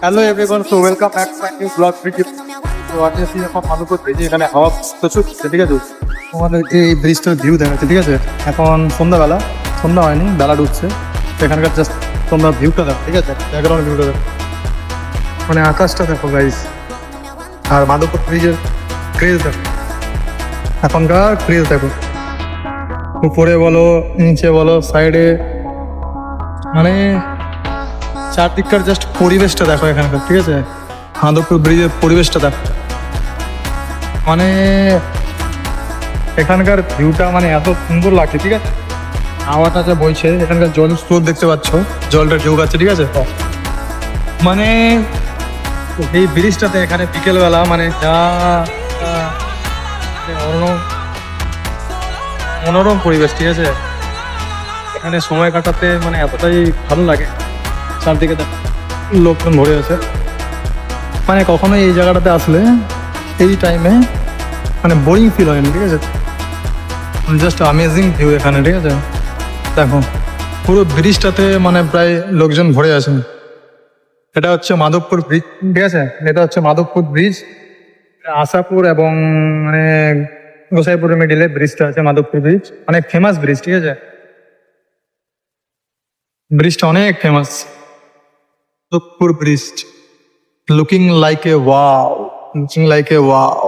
Hello everyone, so welcome back to my new blog video. তো obviously এখন মাধবপুর ব্রিজে এখানে হাওয়া প্রচুর দিচ্ছে, ঠিক আছে। তোমাদের এই ব্রিজটার ভিউ দেখাচ্ছে, ঠিক আছে। এখন সন্ধ্যাবেলা, সন্ধ্যা হয়নি, বেলা ডুবছে। এখানকার জাস্ট তোমরা ভিউটা দেখো, ঠিক আছে, ব্যাকগ্রাউন্ড ভিউটা দেখো, মানে আকাশটা দেখো গাইস। আর মাধবপুর ব্রিজের ক্রেজ দেখো, এখনকার ক্রেজ দেখো, উপরে বলো নিচে বলো সাইডে, মানে চারদিককার জাস্ট পরিবেশটা দেখো এখানকার, ঠিক আছে। মাধবপুর ব্রিজের পরিবেশটা দেখো, মানে এখানকার ভিউটা মানে এত সুন্দর লাগছে, ঠিক আছে। হাওয়াটা যে বইছে, এখানকার জল স্রোত দেখতে পাচ্ছ, জলটা ঢেউ আছে, ঠিক আছে। মানে এই ব্রিজটাতে এখানে বিকেলবেলা মানে যা মনোরম মনোরম পরিবেশ, ঠিক আছে। এখানে সময় কাটাতে মানে এতটাই ভালো লাগে। চারদিকে দেখো লোকজন ভরে আছে, মানে কখনো এই জায়গাটাতে আসলে এই টাইমে মানে বোরিং ফিল হয় না, ঠিক আছে। জাস্ট অ্যামেজিং ভিউ এখানে, ঠিক আছে। দেখো পুরো ব্রিজটাতে মানে প্রায় লোকজন ভরে আছেন। এটা হচ্ছে মাধবপুর ব্রিজ, ঠিক আছে। এটা হচ্ছে মাধবপুর ব্রিজ, আশাপুর এবং মানে গোসাইপুরের মিডিলে ব্রিজটা আছে মাধবপুর ব্রিজ, অনেক ফেমাস ব্রিজ, ঠিক আছে। ব্রিজটা অনেক famous, Madhabpur bridge. Looking like a wow, looking like a wow.